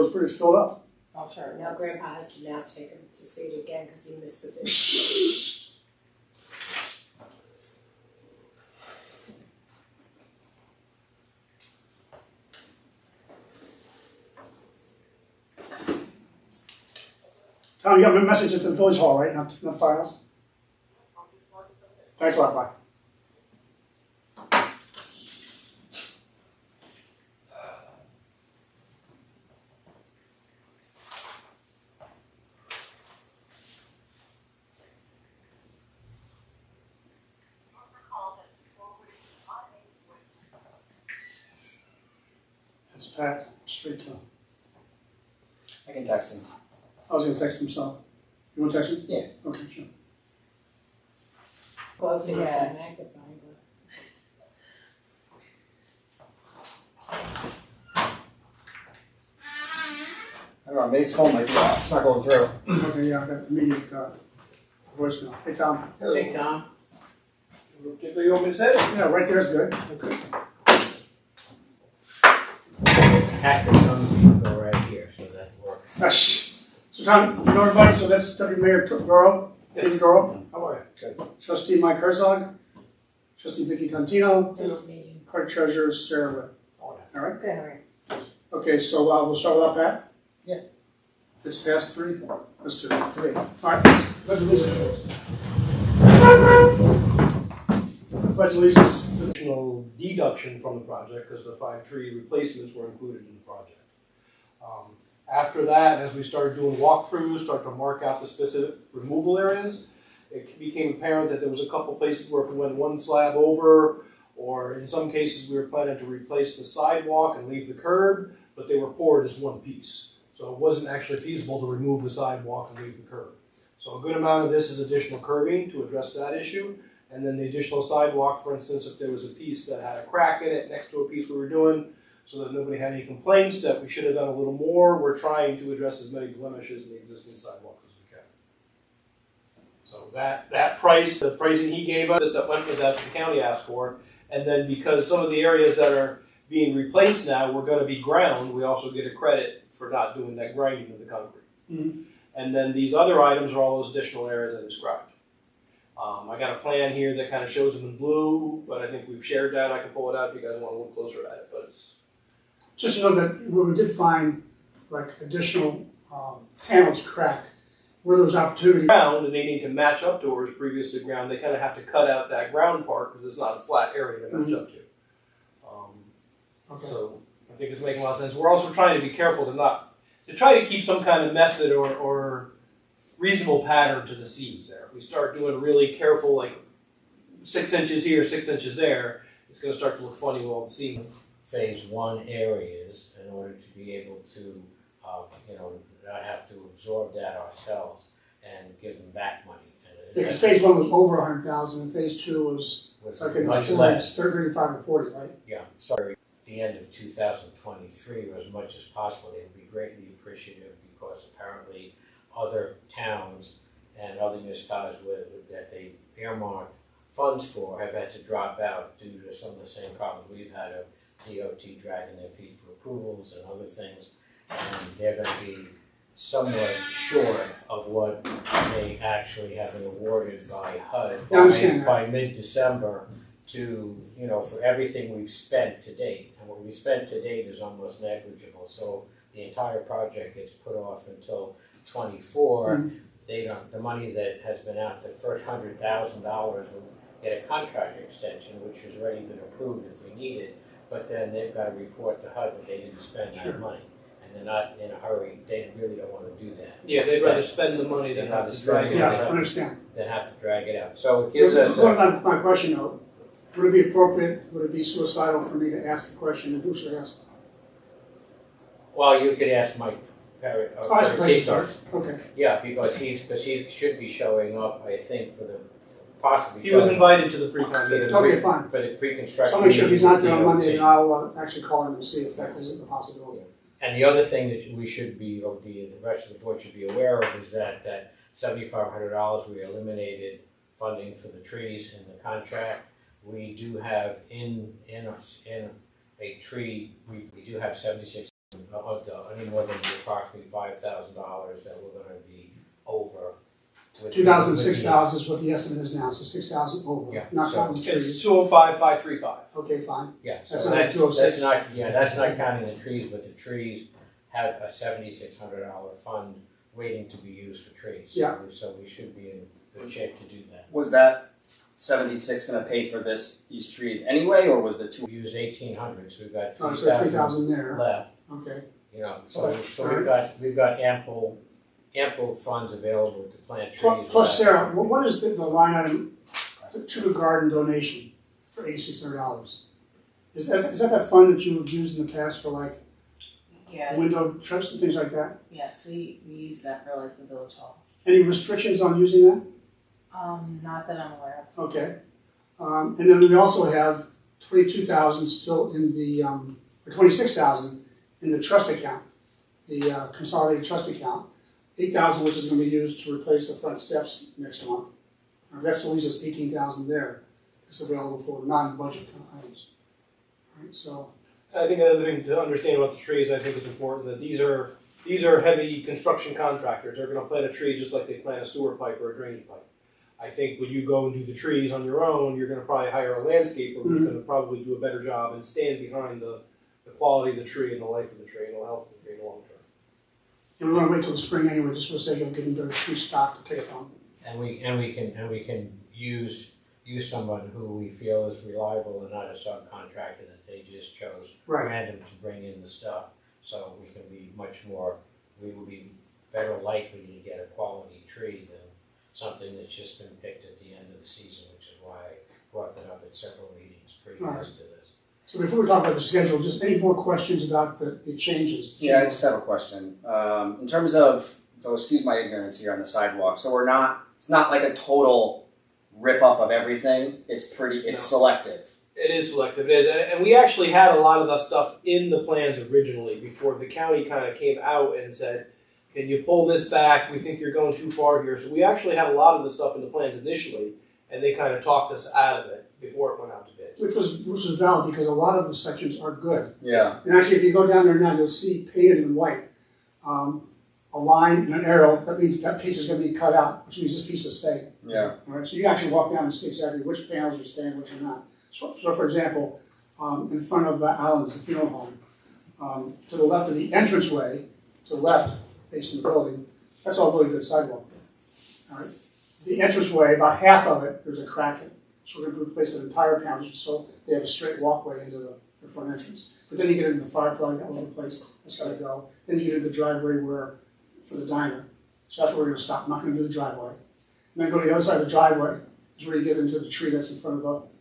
was pretty filled up. Oh, sorry. Now Grandpa has to now take him to see it again because he missed the video. Tom, you got my message at the village hall, right? Not firehouse? Thanks a lot, bye. It's Pat, straight to him. I can text him. I was gonna text him, so. You wanna text him? Yeah. Okay, sure. Closing Yeah. yeah. Magnifying glass. I don't know, May's phone might be off. It's not going through. Okay, yeah, I got immediate voicemail. Hey, Tom. Hello. Hey, Tom. Particularly you want me to say it? Yeah, right there is good. Okay. Active numbers go right here, so that works. So Tom, you know everybody, so that's Deputy Mayor Goro, Yes. Goro, How are you? Good. Trustee Mike Herzog, Trustee Vicky Contino, This meeting. Clerk Treasurer Sarah Webb. All right. All right? Good, all right. Okay, so we'll start with our Pat? Yeah. It's past 3? Let's do it. 3. All right, pledge allegiance. Pledge allegiance to the Additional deduction from the project because the 5 tree replacements were included in the project. After that, as we started doing walkthroughs, start to mark out the specific removal areas, it became apparent that there was a couple places where if we went one slab over, or in some cases we were planning to replace the sidewalk and leave the curb, but they were poured as one piece. So it wasn't actually feasible to remove the sidewalk and leave the curb. So a good amount of this is additional curbing to address that issue. And then the additional sidewalk, for instance, if there was a piece that had a crack in it next to a piece we were doing, so that nobody had any complaints that we should have done a little more, we're trying to address as many blemishes in the existing sidewalks as we can. So that price, the pricing he gave us, that went with that the county asked for, and then because some of the areas that are being replaced now were going to be ground, we also get a credit for not doing that grinding of the concrete. Mhm. And then these other items are all those additional areas I described. I got a plan here that kind of shows them in blue, but I think we've shared that. I can pull it out if you guys want to look closer at it. But it's just to know that where we did find like additional panels cracked, where there was opportunity. ground, and they need to match up to where it's previously ground. They kind of have to cut out that ground part because it's not a flat area to match up to. Okay. So I think it's making a lot of sense. We're also trying to be careful to try to keep some kind of method or reasonable pattern to the seams there. If we start doing really careful, like 6 inches here, 6 inches there, it's going to start to look funny with all the seams. Phase 1 areas in order to be able to, not have to absorb that ourselves and give them back money. And Because phase 1 was over 100,000, and phase 2 was like in the much 40s, less. 35 and 40, right? Yeah, sorry. The end of 2023, or as much as possible, they would be greatly appreciative because apparently other towns and other municipalities that they earmarked funds for have had to drop out due to some of the same problems we've had of DOT dragging their feet for approvals and other things. And they're going to be somewhat short of what they actually have been awarded by HUD by mid-December to, for everything we've spent to date. And what we spent to date is almost negligible. So the entire project gets put off until 24. Mm-hmm. The money that has been out, the first $100,000 will get a contract extension, which has already been approved if we need it. But then they've got to report to HUD that they didn't spend that money. And they're not in a hurry. They really don't want to do that. Yeah, they'd rather spend the money than have to drag it Yeah, out. I understand. Than have to drag it out. So it gives us So my question though, would it be appropriate, would it be suicidal for me to ask the question, and who should ask? well, you could ask Mike Perry, Ask the question starts. first. Okay. Yeah, because he should be showing up, I think, for the possibly. He was showing invited to the pre-con meeting. Okay, fine. for the pre-construction. So I'll make sure if he's not there on meeting Monday, with then I'll actually call him and see if that isn't a possibility. And the other thing that we should be, or the rest of the board should be aware of, is that $7,500 we eliminated funding for the trees in the contract. We do have in a tree, we do have $76 any more than the approximately $5,000 that we're gonna be over. with- 2,000, 6,000 is what the estimate is now, so 6,000 over, Yeah, not so counting the It's trees. 205,535. Okay, fine. Yeah, That's so not that's 206. not, yeah, that's not counting the trees, but the trees have a $7,600 fund waiting to be used for trees. Yeah. So we should be in good shape to do that. Was that 76 gonna pay for these trees anyway, or was the two? We use 1,800, so we've got Oh, so 3,000 3,000 there, left, okay. you know, Okay, so alright. we've got ample funds available to plant trees. Plus, Sarah, what is the line item to the garden donation for $8,600? Is that fund that you've used in the past for like Yeah, window trips and things like that? yes, we use that for like the village hall. Any restrictions on using that? Not that I'm aware of. Okay. And then we also have 22,000 still in the, or 26,000 in the trust account, the consolidated trust account. 8,000 which is going to be used to replace the front steps next month. That's leaves us 18,000 there. It's available for non-budget items. All right, so I think another thing to understand about the trees, I think is important, that these are heavy construction contractors. They're gonna plant a tree just like they plant a sewer pipe or a drainage pipe. I think when you go and do the trees on your own, you're gonna probably hire a landscaper who's gonna probably do a better job and stand behind the quality of the tree and the life of the tree and the health of the tree in the long term. and we want to wait till the spring anyway, just for the sake of getting the tree stock to pick from. And we can use someone who we feel is reliable and not a subcontractor that they just chose Right. random to bring in the stuff. So we can be we will be better likely to get a quality tree than something that's just been picked at the end of the season, which is why I brought that up at several meetings previous to this. So before we talk about the schedule, just any more questions about the changes? Yeah, I just have a question. In terms of, so excuse my ignorance here on the sidewalk. So it's not like a total rip up of everything. It's selective. It is selective, it is, and we actually had a lot of the stuff in the plans originally before the county kind of came out and said, can you pull this back, we think you're going too far here. So we actually had a lot of the stuff in the plans initially, and they kind of talked us out of it before it went out to bid. Which was valid because a lot of the sections are good. Yeah. And actually, if you go down there now, you'll see painted in white, a line and an arrow. That means that piece is going to be cut out, which means this piece is staying. Yeah. All right, so you can actually walk down and see exactly which panels are staying, which are not. So for example, in front of Allen's, the funeral home, to the left of the entranceway, to the left, facing the building, that's all really good sidewalk there. All right. The entranceway, about half of it, there's a crack in it. So we're going to replace the entire panel just so they have a straight walkway into the front entrance. But then you get into the fire plug that was replaced, that's got to go. Then you get into the driveway for the diner. So that's where we're going to stop. I'm not going to do the driveway. And then go to the other side of the driveway is where you get into the tree that's in front of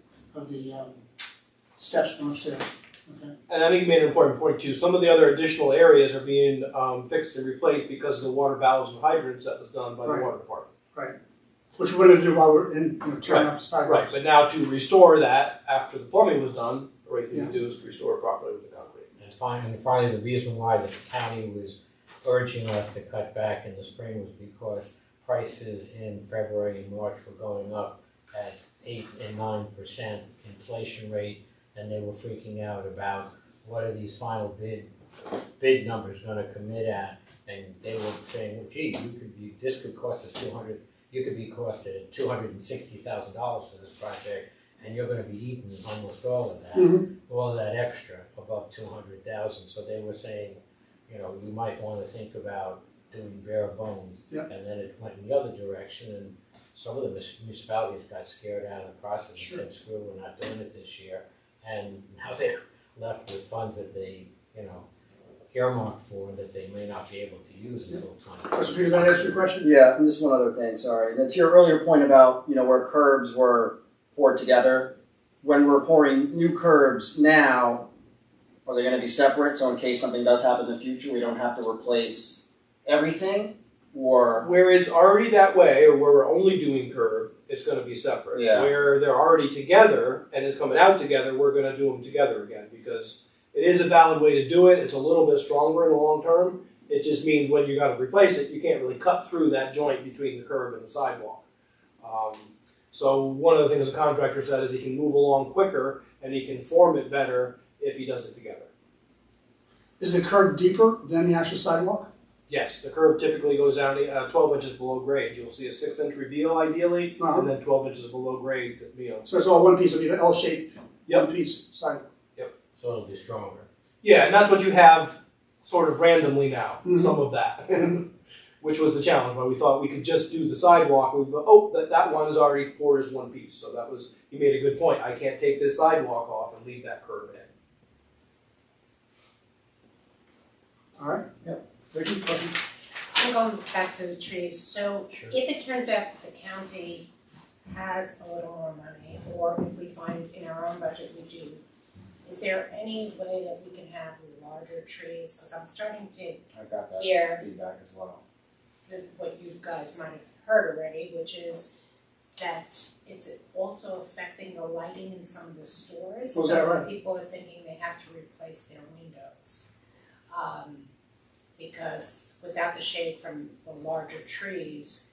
the steps going upstairs. Okay. And I think you made an important point too. Some of the other additional areas are being fixed and replaced because of the water valves and hydrants that was done by the Right. water department. Right. Which we're going to do while we're tearing up the sidewalks. Right, but now to restore that after the plumbing was done, the right thing to do is to restore it properly with the concrete. And finally, the reason why the county was urging us to cut back in the spring was because prices in February and March were going up at 8 and 9% inflation rate, and they were freaking out about what are these final bid numbers going to commit at, and they were saying, well, gee, this could cost us you could be costed at $260,000 for this project, and you're going to be eating almost all of that, all of that extra above $200,000. So they were saying, you might want to think about doing bare bones. Yep. And then it went in the other direction, and some of the municipalities got scared out of the process and said, screw, we're not doing it this year. And now they're left with funds that they, earmarked for that they may not be able to use until 2020. So Peter, did that answer your question? Yeah, and just one other thing, sorry. And to your earlier point about, where curbs were poured together, when we're pouring new curbs now, are they going to be separate so in case something does happen in the future, we don't have to replace everything? Or Where it's already that way, or where we're only doing curb, it's going to be separate. Yeah. Where they're already together and it's coming out together, we're going to do them together again because it is a valid way to do it. It's a little bit stronger in the long term. It just means when you got to replace it, you can't really cut through that joint between the curb and the sidewalk. So one of the things the contractor said is he can move along quicker and he can form it better if he does it together. Is the curb deeper than the actual sidewalk? Yes, the curb typically goes down to 12 inches below grade. You'll see a 6-inch reveal ideally, Uh-huh. and then 12 inches below grade, So it's all one piece, it'll be an L-shaped, Yep. one piece sidewalk. So it'll be stronger. Yeah, and that's what you have sort of randomly now, Mhm. some of that, which was the challenge, where we thought we could just do the sidewalk, and we go, oh, that one is already poured as one piece, so that was, he made a good point, I can't take this sidewalk off and leave that curb in. All right? Yep. Vicky, question? I'm going back to the trees, so Sure. if it turns out the county has a little more money, or if we find in our own budget we do, is there any way that we can have larger trees? Because I'm starting to I got that hear feedback as well. what you guys might have heard already, which is that it's also affecting the lighting in some of the stores. Oh, is that right? So people are thinking they have to replace their windows. Because without the shade from the larger trees,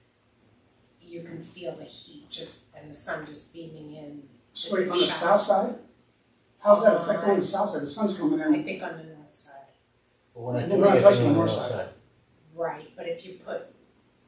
you can feel the heat and the sun just beaming in. So wait, on the south side? How's that affect on the south side? The sun's coming I in. think on the north side. But when I We're do not everything touching the on the north north side. side, Right, but if you put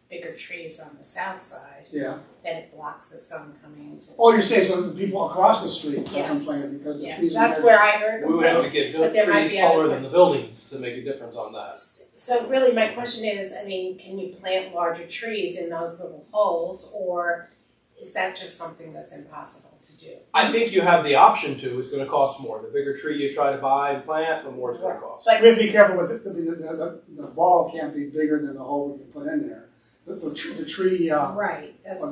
bigger trees on the south side, Yeah. then it blocks the sun coming into. Oh, you're saying so the people across the street are Yes. complaining because the Yes, trees are that's there. where I heard. We would have to get But there might trees be other taller than the places. buildings to make a difference on that. So really, my question is, I mean, can you plant larger trees in those little holes, or is that just something that's impossible to do? I think you have the option to, it's gonna cost more, the bigger tree you try to buy and plant, the more it's gonna cost. But We have to be careful with the ball can't be bigger than the hole we can put in there. The tree, right, or that's,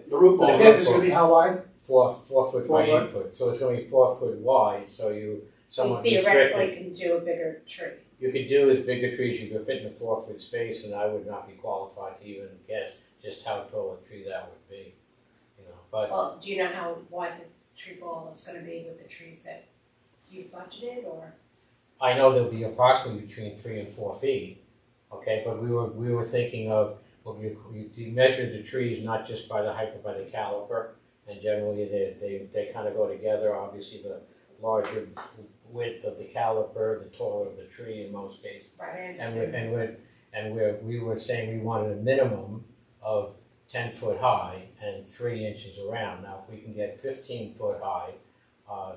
The root the ball. pit is gonna be how wide? 4 foot 4 by foot. 8 foot, so it's going to be 4 foot wide, so you you somewhat theoretically restricted. can do a bigger tree. You could do as bigger trees, you could fit in a 4 foot space, and I would not be qualified to even guess just how tall a tree that would be. You know, but Well, do you know how wide the tree ball is gonna be with the trees that you've budgeted, or? I know there'll be approximately between 3 and 4 feet. Okay, but we were thinking of, well, you measure the trees not just by the height but by the caliper, and generally they kind of go together. Obviously, the larger width of the caliper, the taller the tree in most cases. Right, I understand. We were saying we wanted a minimum of 10 foot high and 3 inches around. Now, if we can get 15 foot high,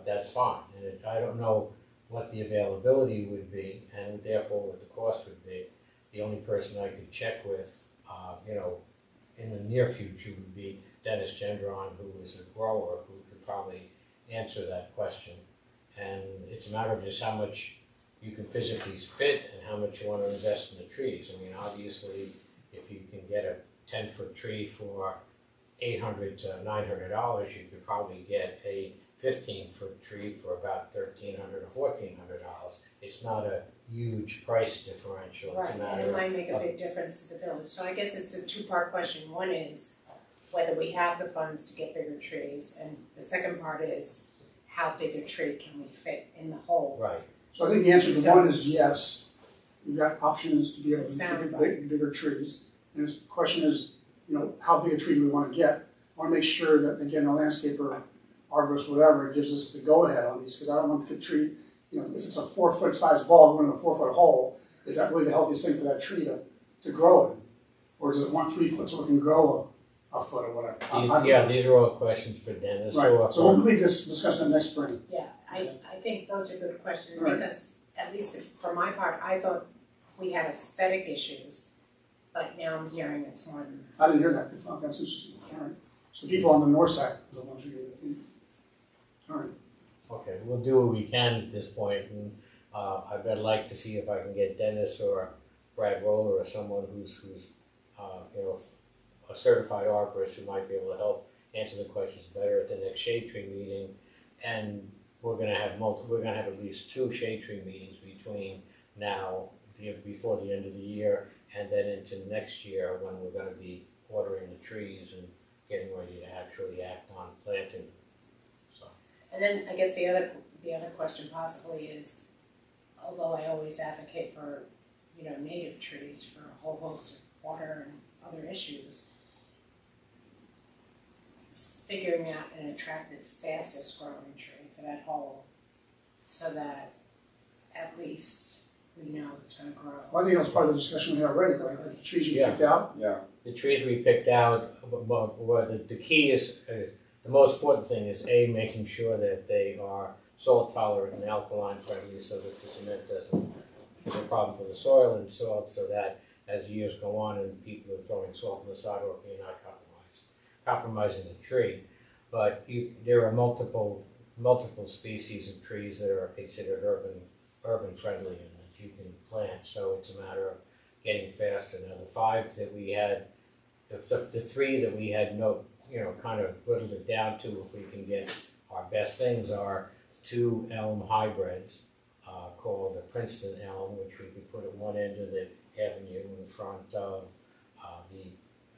that's fine. And I don't know what the availability would be, and therefore what the cost would be. The only person I could check with, in the near future would be Dennis Gendron, who is a grower, who could probably answer that question. And it's a matter of just how much you can physically fit and how much you want to invest in the trees. I mean, obviously, if you can get a 10-foot tree for $800 to $900, you could probably get a 15-foot tree for about $1,300 or $1,400. It's not a huge price differential. It's Right, a matter and it of might make a big difference to the village. So I guess it's a two-part question. One is whether we have the funds to get bigger trees, and the second part is how big a tree can we fit in the holes? right. So I think the answer to So- one is yes. We've got options to be able It to sounds get bigger trees. And the question is, how big a tree do we want to get? I want to make sure that, again, the landscaper, arborist, whatever, gives us the go-ahead on these, because I don't want the tree, if it's a 4 foot size ball going in a 4 foot hole, is that really the healthiest thing for that tree to grow in? Or does it want 3 foot so it can grow a foot or whatever? These are all questions for Dennis. Right, so we'll discuss that next spring. Yeah, I think those are good questions, Right. because at least for my part, I thought we had aesthetic issues, but now I'm hearing it's more than. I didn't hear that before, that's interesting. All right. So people on the north side are the ones who get it. All right. Okay, we'll do what we can at this point, and I'd like to see if I can get Dennis or Brad Roller or someone who's a certified arborist who might be able to help answer the questions better at the next shade tree meeting. And we're gonna have at least 2 shade tree meetings between now, before the end of the year, and then into next year when we're gonna be ordering the trees and getting ready to actually act on planting. So. And then I guess the other question possibly is, although I always advocate for, native trees for a whole host of water and other issues, figuring out an attractive, fastest growing tree for that hole, so that at least we know it's gonna grow. Well, I think that was part of the discussion we had already, right, like the trees you Yeah. picked out. Yeah. The trees we picked out, the key is, the most important thing is making sure that they are salt tolerant and alkaline friendly so that the cement doesn't be a problem for the soil, and salt so that as years go on and people are throwing salt on the sidewalk, you're not compromising the tree. But there are multiple species of trees that are considered urban friendly and that you can plant, so it's a matter of getting faster. Now the five that we had, the three that we had kind of whittled it down to, if we can get our best things, are 2 elm hybrids called the Princeton elm, which we could put at one end of the avenue in front of the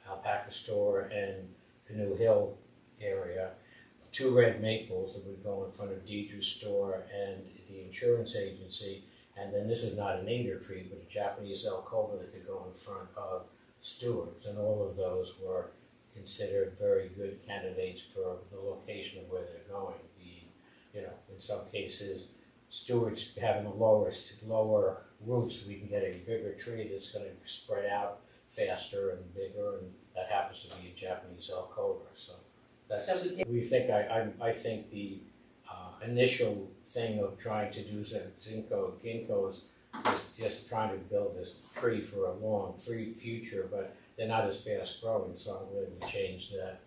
alpaca store and Canoe Hill area. 2 red maples that would go in front of Deidre's store and the insurance agency, and then this is not a native tree, but a Japanese elk cobra that could go in front of Stewart's, and all of those were considered very good candidates for the location of where they're going. In some cases, Stewart's having a lower roof, so we can get a bigger tree that's going to spread out faster and bigger, and that happens to be a Japanese elk cobra. So that's, So we did- I think the initial thing of trying to do some ginkgos is just trying to build this tree for a long future, but they're not as fast growing, so I'm going to change that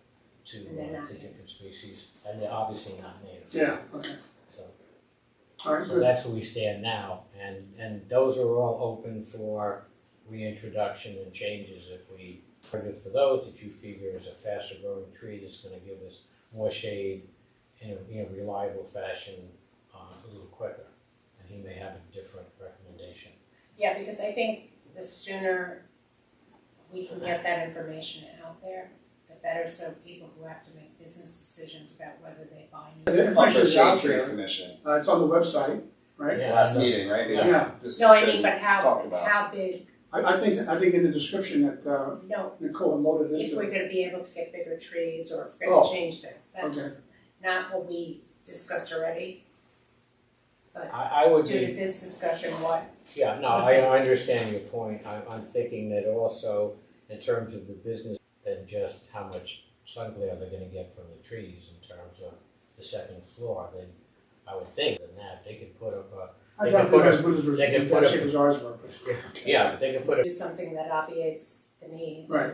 to different species, and they're obviously not native. Yeah, okay, So, all right, so good. that's where we stand now, and those are all open for reintroduction and changes if we target for those that you figure is a faster growing tree that's going to give us more shade in a reliable fashion a little quicker, and he may have a different recommendation. Yeah, because I think the sooner we can get that information out there, the better, so people who have to make business decisions about whether they buy new. The information is out Shade Tree there, Commission, it's on the website, right? Yeah. last meeting, right? Yeah. This No, has I mean, been but talked about. how big, I think in the description that no, Nicole had loaded if into we're it. gonna be able to get bigger trees or if we're Oh, gonna change things, that's okay. not what we discussed already. I would Due to be, this discussion, what, yeah, no, I understand your point. I'm thinking that also in terms of the business than just how much sun glare they're gonna get from the trees in terms of the second floor. Then I would think than that, they could put up I They doubt can put as a- good as they can that put a- shape as ours were, but. they could put do something that obviates the need. Right.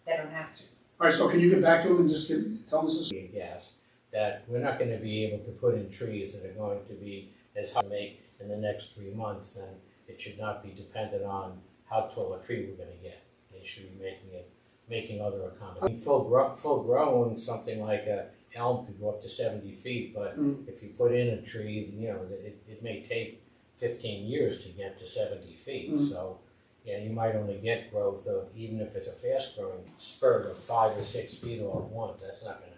They don't have to. All right, so can you get back to him and just tell him this is, be a guess that we're not gonna be able to put in trees that are going to be as hard to make in the next 3 months, then it should not be dependent on how tall a tree we're gonna get. They should be making other accommodations. Full grown, something like a elm could go up to 70 feet, but if you put in a tree, it may take 15 years to get to 70 feet. So, yeah, you might only get growth of, even if it's a fast growing spurt of 5 or 6 feet all at once, that's not gonna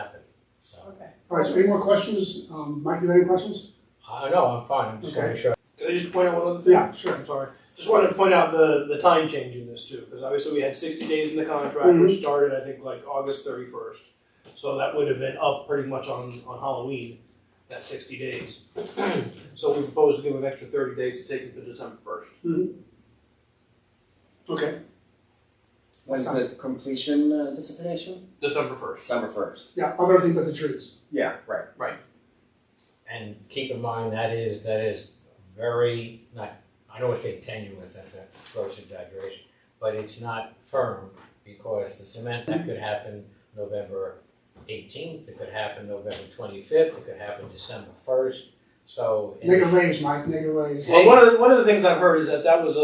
happen, so. Okay. all right, so any more questions? Mike, you have any questions? No, I'm fine, I'm just Okay. making sure. Can I just point out one other thing? Yeah, sure. I'm sorry. Just wanted to point out the time change in this too, because obviously we had 60 days in the contract, which started, I think, like August 31st. So that would have been up pretty much on Halloween, that 60 days. So we proposed to give them an extra 30 days to take it to December 1st. Okay, When's the completion anticipation? December 1st. December 1st. yeah, of everything but the trees. Yeah, right. And keep in mind, that is very, not, I don't want to say tenuous, that's a gross exaggeration, but it's not firm, because the cement, that could happen November 18th, it could happen November 25th, it could happen December 1st, so. Negative waves, Mike, negative waves. Well, one of the things I've heard is that was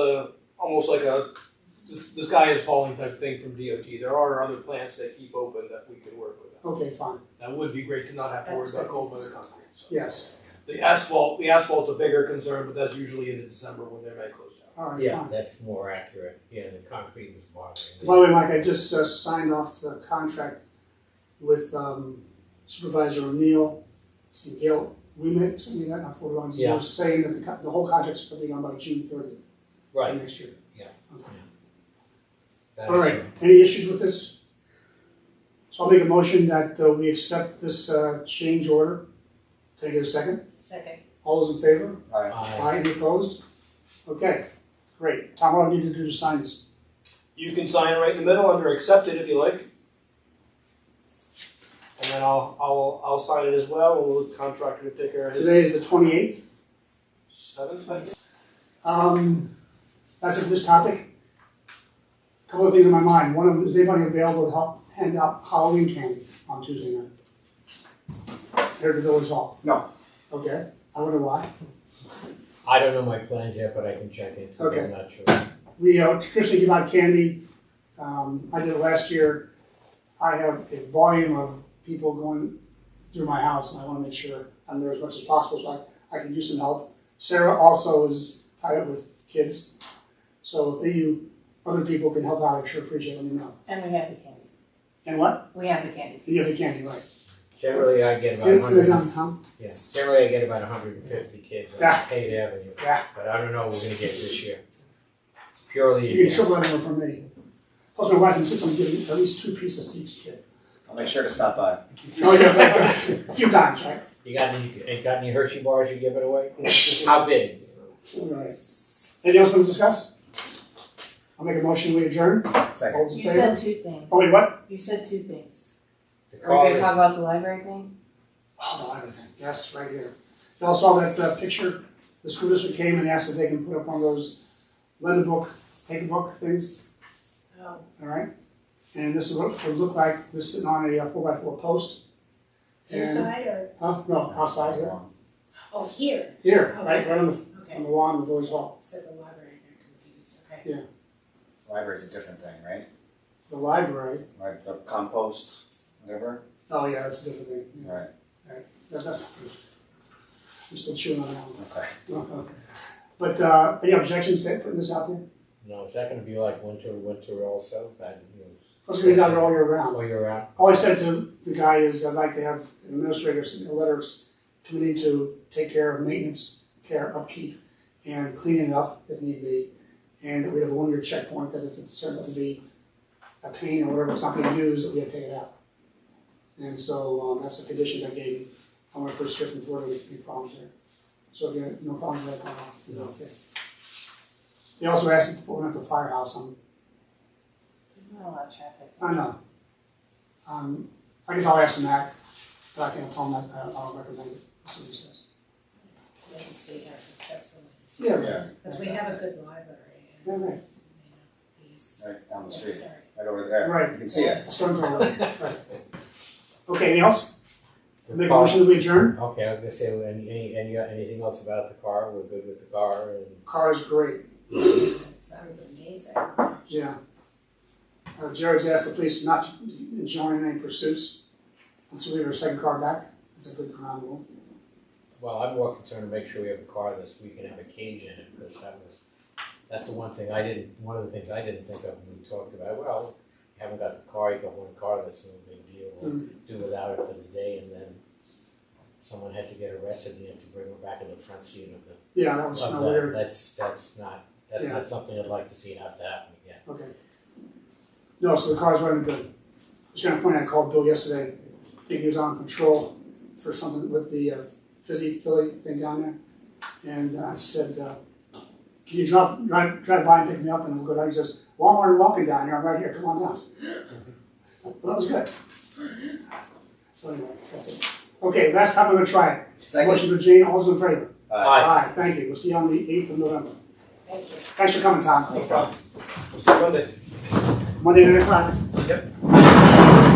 almost like the sky is falling type thing from DOT. There are other plants that keep open that we can work with. Okay, fine, That would be great to not have to worry That's about good. cold weather concrete. So. yes, The asphalt's a bigger concern, but that's usually in December when they may close down. all right, Yeah, fine. that's more accurate, yeah, the concrete was bothering me. By the way, Mike, I just signed off the contract with Supervisor O'Neill, some Gail, we met, something like that, I forwarded on to you, Yeah. saying that the whole contract's going to be on by June 30th Right, next year. Yeah. Okay. that All is- right, any issues with this? So I'll make a motion that we accept this change order. Can I get a second? Second. All those in favor? Aye. Aye, any opposed? Okay, great. Tom, what do I need to do to sign this? You can sign right in the middle under accepted if you like. And then I'll sign it as well, and we'll contractor to take care of his. Today is the 28th. 7th, I guess. That's it for this topic. A couple of things in my mind. One of them, is anybody available to help hand out Halloween candy on Tuesday night? Here at the Village Hall? No. Okay, I wonder why. I don't know my plans yet, but I can check into it, Okay. I'm not sure. We traditionally give out candy. I did it last year. I have a volume of people going through my house, and I want to make sure I'm there as much as possible, so I can use some help. Sarah also is tied up with kids, so if you other people can help out, I sure appreciate it. Let me know. And we have the candy. And what? We have the candy. You have the candy, right? Generally, I get about Get it to the 100, young Tom. yeah, generally I get about 150 kids on Yeah. Haight Avenue, Yeah, but I don't know what we're gonna get this year. Purely, you can triple that number from me. Plus, my wife insists on giving at least 2 pieces to each kid. I'll make sure to stop by. Oh yeah, a few times, right? you got any Hershey bars you give it away? How big? All right. Anything else we want to discuss? I'll make a motion, we adjourn. Second. All those in You favor? said 2 things. Oh, wait, what? You said 2 things. The Are we car gonna is- talk about the library thing? Oh, the library thing, yes, right here. You all saw that picture? The school district came and asked if they can put up one of those lend a book, take a book things, Oh, all right? And this is what it would look like, this sitting on a 4x4 post. And- inside or, Huh? No, outside here. oh, here, Here, Okay. right on the okay. lawn of the village hall. Says a library, I got confused, okay. Library's a different thing, right? The library, Right, the compost, whatever. oh yeah, that's a different thing. Yeah, Right, that's, I'm still chewing on that one. okay. But, any objections to putting this out there? No, is that gonna be like winter also, that, It's gonna be out there all year round. all year round? All I said to the guy is I'd like to have an administrator send me a letter committing to take care of maintenance, care, upkeep, and cleaning it up if need be. And that we have a 1-year checkpoint that if it turns out to be a pain or whatever, it's not being used, that we have to take it out. And so that's the conditions I gave him. I want to first hear from the board if any problems there. So if you have no problems with that, you know, okay. They also asked to put one at the firehouse. There's not a lot of traffic. I know. I guess I'll ask him that, but I can't tell him that, I'll recommend it, see what he says. So let me see how successful it is. Yeah. Yeah, Because we have a good library and, Yeah, right. you know, these right down the street, necessary. right over there. Right. You can see it. Storm's over, right. Okay, anything else? The Make a car- motion to adjourn? Okay, I was gonna say, anything else about the car? We're good with the car and. Car is great, It sounds amazing. yeah. Jared's asked the police not to join any pursuits until we have our second car back. That's a good ground rule. Well, I'm more concerned to make sure we have a car we can have a cage in it, because that's the one of the things I didn't think of when we talked about, well, you haven't got the car, you got one car, that's no big deal, we'll do without it for the day, and then someone had to get arrested, and you had to bring her back in the front seat of the, Yeah, that was of kind of that. weird. That's Yeah. not something I'd like to see have to happen again. Okay. No, so the car's running good. I was trying to point out, I called Bill yesterday, thinking he was on control for something with the fizzy Philly thing down there. And I said, can you drive by and pick me up and we'll go down? He says, Walmart and walking down here, I'm right here, come on down. Well, that was good. So anyway, that's it. Okay, last time I'm gonna try it. Second. Motion to Jane, all those in favor? Aye. Thank you. We'll see you on the 8th of November. Thank you. Thanks for coming, Tom. Thanks, Tom. We'll see you Monday. Monday, 9 o'clock. Yep.